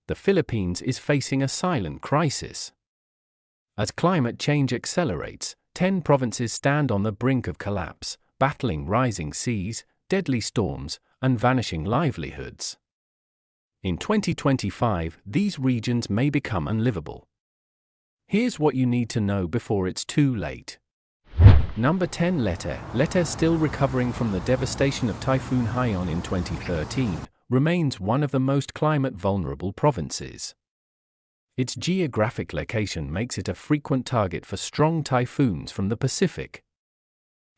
the Philippines is facing a silent crisis. As climate change accelerates, 10 provinces stand on the brink of collapse, battling rising seas, deadly storms, and vanishing livelihoods. In 2025, these regions may become unlivable. Here's what you need to know before it's too late. Number 10. Leyte. Leyte, still recovering from the devastation of Typhoon Haiyan in 2013, remains one of the most climate-vulnerable provinces. Its geographic location makes it a frequent target for strong typhoons from the Pacific.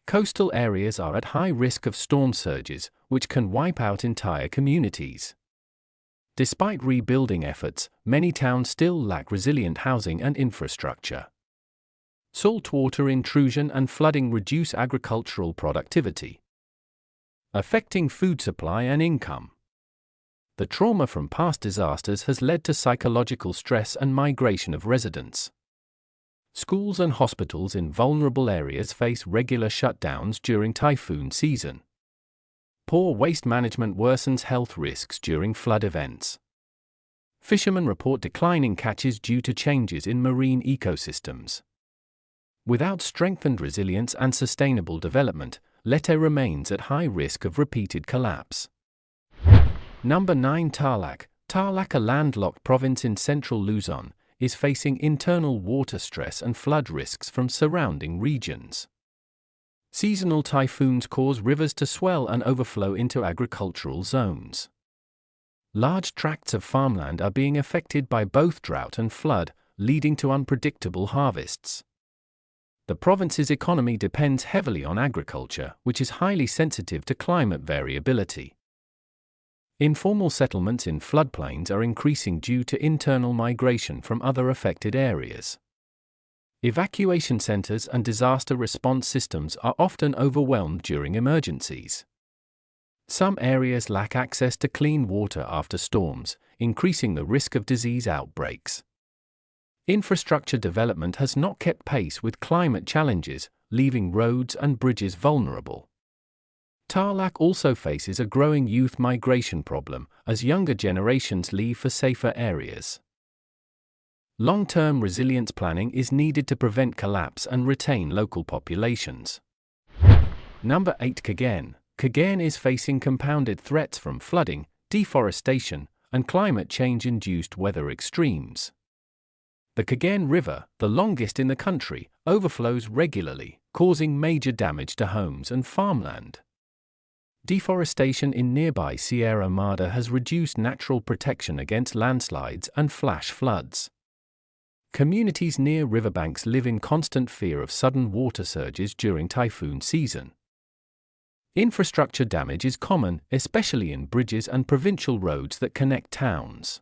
Coastal areas are at high risk of storm surges, which can wipe out entire communities. Despite rebuilding efforts, many towns still lack resilient housing and infrastructure. Saltwater intrusion and flooding reduce agricultural productivity, affecting food supply and income. The trauma from past disasters has led to psychological stress and migration of residents. Schools and hospitals in vulnerable areas face regular shutdowns during typhoon season. Poor waste management worsens health risks during flood events. Fishermen report declining catches due to changes in marine ecosystems. Without strengthened resilience and sustainable development, Leyte remains at high risk of repeated collapse. Number 9. Tarlac. Tarlac, a landlocked province in central Luzon, is facing internal water stress and flood risks from surrounding regions. Seasonal typhoons cause rivers to swell and overflow into agricultural zones. Large tracts of farmland are being affected by both drought and flood, leading to unpredictable harvests. The province's economy depends heavily on agriculture, which is highly sensitive to climate variability. Informal settlements in floodplains are increasing due to internal migration from other affected areas. Evacuation centers and disaster response systems are often overwhelmed during emergencies. Some areas lack access to clean water after storms, increasing the risk of disease outbreaks. Infrastructure development has not kept pace with climate challenges, leaving roads and bridges vulnerable. Tarlac also faces a growing youth migration problem as younger generations leave for safer areas. Long-term resilience planning is needed to prevent collapse and retain local populations. Number 8. Cagayan. Cagayan is facing compounded threats from flooding, deforestation, and climate change-induced weather extremes. The Cagayan River, the longest in the country, overflows regularly, causing major damage to homes and farmland. Deforestation in nearby Sierra Madre has reduced natural protection against landslides and flash floods. Communities near riverbanks live in constant fear of sudden water surges during typhoon season. Infrastructure damage is common, especially in bridges and provincial roads that connect towns.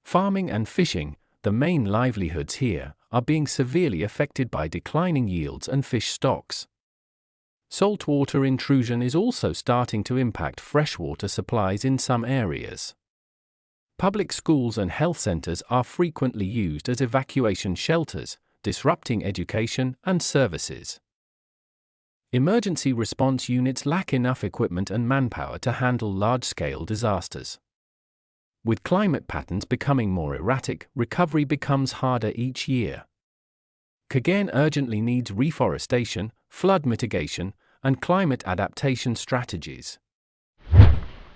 Farming and fishing, the main livelihoods here, are being severely affected by declining yields and fish stocks. Saltwater intrusion is also starting to impact freshwater supplies in some areas. Public schools and health centers are frequently used as evacuation shelters, disrupting education and services. Emergency response units lack enough equipment and manpower to handle large-scale disasters. With climate patterns becoming more erratic, recovery becomes harder each year. Cagayan urgently needs reforestation, flood mitigation, and climate adaptation strategies.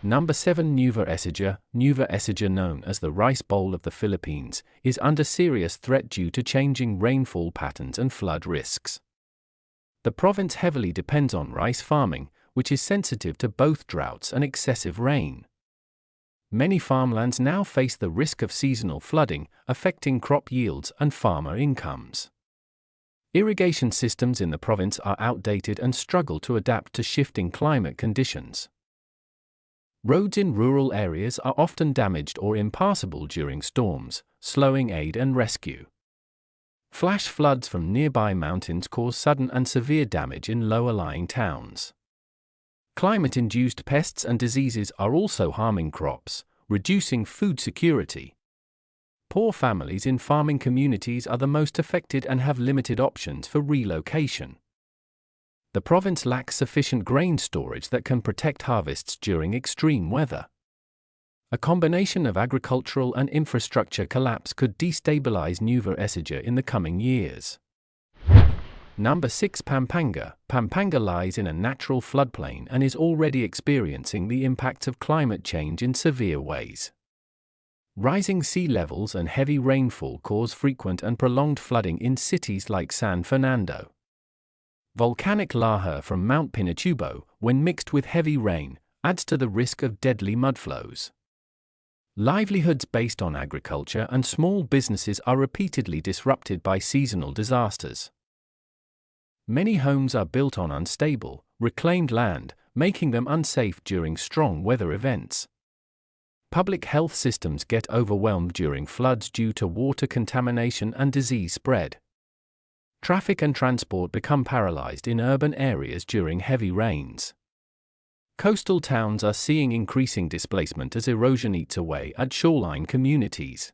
Number 7. Nueva ecija. Nueva ecija, known as the Rice Bowl of the Philippines, is under serious threat due to changing rainfall patterns and flood risks. The province heavily depends on rice farming, which is sensitive to both droughts and excessive rain. Many farmlands now face the risk of seasonal flooding, affecting crop yields and farmer incomes. Irrigation systems in the province are outdated and struggle to adapt to shifting climate conditions. Roads in rural areas are often damaged or impassable during storms, slowing aid and rescue. Flash floods from nearby mountains cause sudden and severe damage in lower-lying towns. Climate-induced pests and diseases are also harming crops, reducing food security. Poor families in farming communities are the most affected and have limited options for relocation. The province lacks sufficient grain storage that can protect harvests during extreme weather. A combination of agricultural and infrastructure collapse could destabilize Nueva Ecija in the coming years. Number 6. Pampanga. Pampanga lies in a natural floodplain and is already experiencing the impacts of climate change in severe ways. Rising sea levels and heavy rainfall cause frequent and prolonged flooding in cities like San Fernando. Volcanic lava from Mount Pinatubo, when mixed with heavy rain, adds to the risk of deadly mudflows. Livelihoods based on agriculture and small businesses are repeatedly disrupted by seasonal disasters. Many homes are built on unstable, reclaimed land, making them unsafe during strong weather events. Public health systems get overwhelmed during floods due to water contamination and disease spread. Traffic and transport become paralyzed in urban areas during heavy rains. Coastal towns are seeing increasing displacement as erosion eats away at shoreline communities.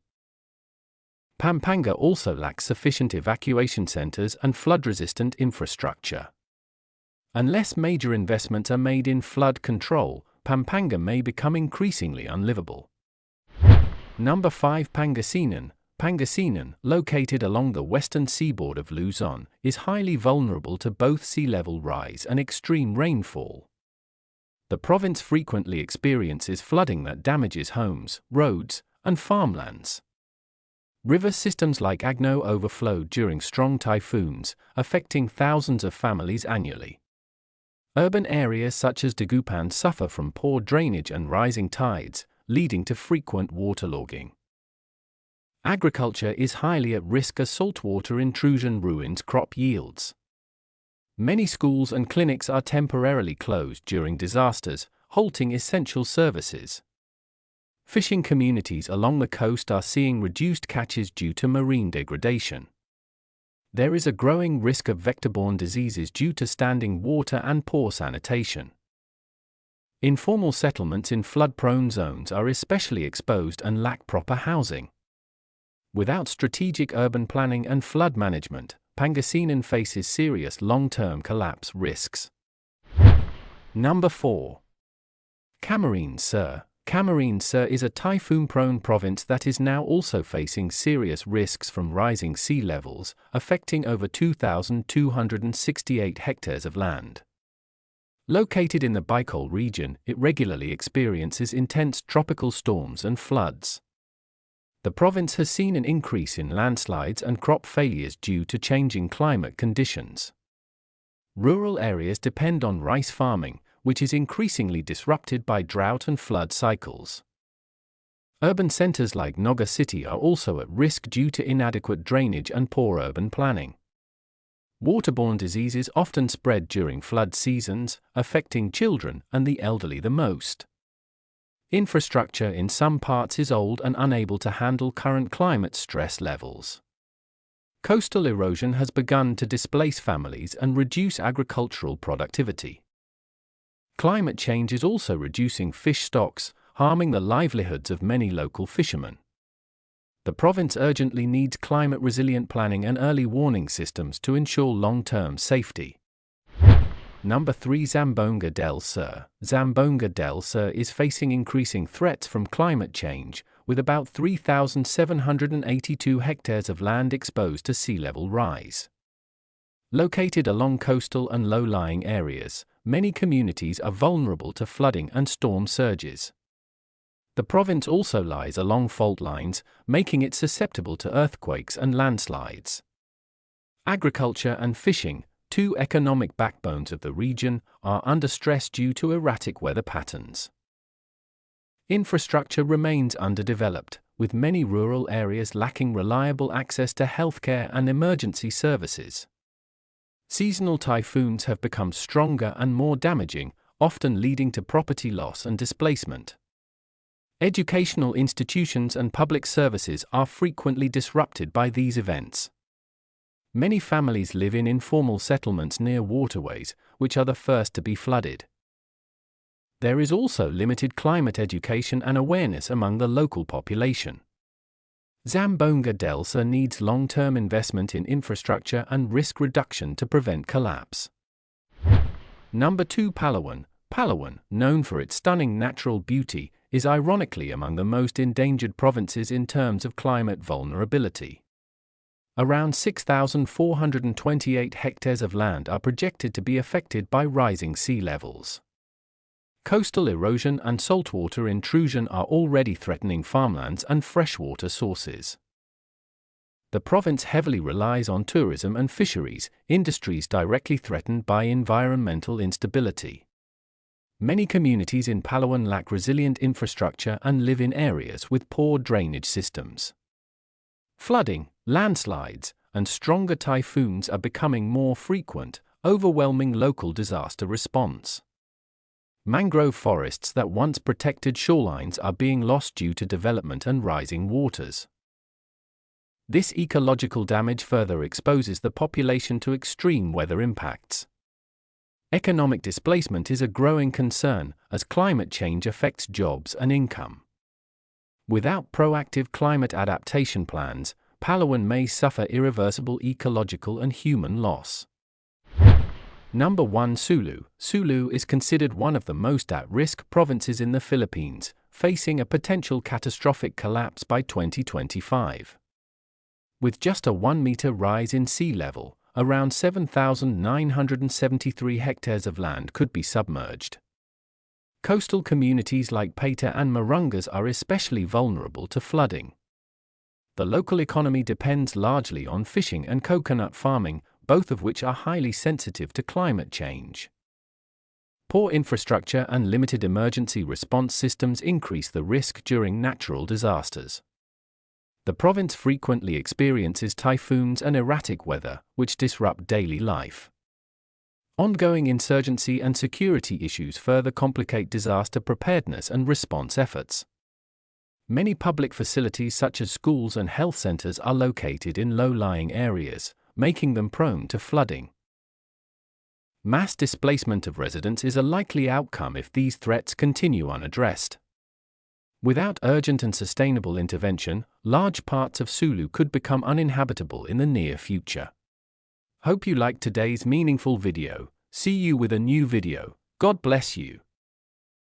Pampanga also lacks sufficient evacuation centers and flood-resistant infrastructure. Unless major investments are made in flood control, Pampanga may become increasingly unlivable. Number 5. Pangasinan. Pangasinan, located along the western seaboard of Luzon, is highly vulnerable to both sea level rise and extreme rainfall. The province frequently experiences flooding that damages homes, roads, and farmlands. River systems like Agno overflow during strong typhoons, affecting thousands of families annually. Urban areas such as Dagupan suffer from poor drainage and rising tides, leading to frequent waterlogging. Agriculture is highly at risk as saltwater intrusion ruins crop yields. Many schools and clinics are temporarily closed during disasters, halting essential services. Fishing communities along the coast are seeing reduced catches due to marine degradation. There is a growing risk of vector-borne diseases due to standing water and poor sanitation. Informal settlements in flood-prone zones are especially exposed and lack proper housing. Without strategic urban planning and flood management, Pangasinan faces serious long-term collapse risks. Number 4. Camarines, Sir. Camarines, Sir is a typhoon-prone province that is now also facing serious risks from rising sea levels, affecting over 2,268 hectares of land. Located in the Bicol region, it regularly experiences intense tropical storms and floods. The province has seen an increase in landslides and crop failures due to changing climate conditions. Rural areas depend on rice farming, which is increasingly disrupted by drought and flood cycles. Urban centers like Naga City are also at risk due to inadequate drainage and poor urban planning. Waterborne diseases often spread during flood seasons, affecting children and the elderly the most. Infrastructure in some parts is old and unable to handle current climate stress levels. Coastal erosion has begun to displace families and reduce agricultural productivity. Climate change is also reducing fish stocks, harming the livelihoods of many local fishermen. The province urgently needs climate-resilient planning and early warning systems to ensure long-term safety. Number 3. Zamboanga del Sur. Zamboanga del Sur is facing increasing threats from climate change, with about 3,782 hectares of land exposed to sea level rise. Located along coastal and low-lying areas, many communities are vulnerable to flooding and storm surges. The province also lies along fault lines, making it susceptible to earthquakes and landslides. Agriculture and fishing, two economic backbones of the region, are under stress due to erratic weather patterns. Infrastructure remains underdeveloped, with many rural areas lacking reliable access to healthcare and emergency services. Seasonal typhoons have become stronger and more damaging, often leading to property loss and displacement. Educational institutions and public services are frequently disrupted by these events. Many families live in informal settlements near waterways, which are the first to be flooded. There is also limited climate education and awareness among the local population. Zamboanga del Sur needs long-term investment in infrastructure and risk reduction to prevent collapse. Number 2. Palawan. Palawan, known for its stunning natural beauty, is ironically among the most endangered provinces in terms of climate vulnerability. Around 6,428 hectares of land are projected to be affected by rising sea levels. Coastal erosion and saltwater intrusion are already threatening farmlands and freshwater sources. The province heavily relies on tourism and fisheries, industries directly threatened by environmental instability. Many communities in Palawan lack resilient infrastructure and live in areas with poor drainage systems. Flooding, landslides, and stronger typhoons are becoming more frequent, overwhelming local disaster response. Mangrove forests that once protected shorelines are being lost due to development and rising waters. This ecological damage further exposes the population to extreme weather impacts. Economic displacement is a growing concern as climate change affects jobs and income. Without proactive climate adaptation plans, Palawan may suffer irreversible ecological and human loss. Number 1. Sulu. Sulu is considered one of the most at-risk provinces in the Philippines, facing a potential catastrophic collapse by 2025. With just a 1-meter rise in sea level, around 7,973 hectares of land could be submerged. Coastal communities like Leyte and Morongas are especially vulnerable to flooding. The local economy depends largely on fishing and coconut farming, both of which are highly sensitive to climate change. Poor infrastructure and limited emergency response systems increase the risk during natural disasters. The province frequently experiences typhoons and erratic weather, which disrupt daily life. Ongoing insurgency and security issues further complicate disaster preparedness and response efforts. Many public facilities such as schools and health centers are located in low-lying areas, making them prone to flooding. Mass displacement of residents is a likely outcome if these threats continue unaddressed. Without urgent and sustainable intervention, large parts of Sulu could become uninhabitable in the near future. Hope you liked today's meaningful video. See you with a new video. God bless you.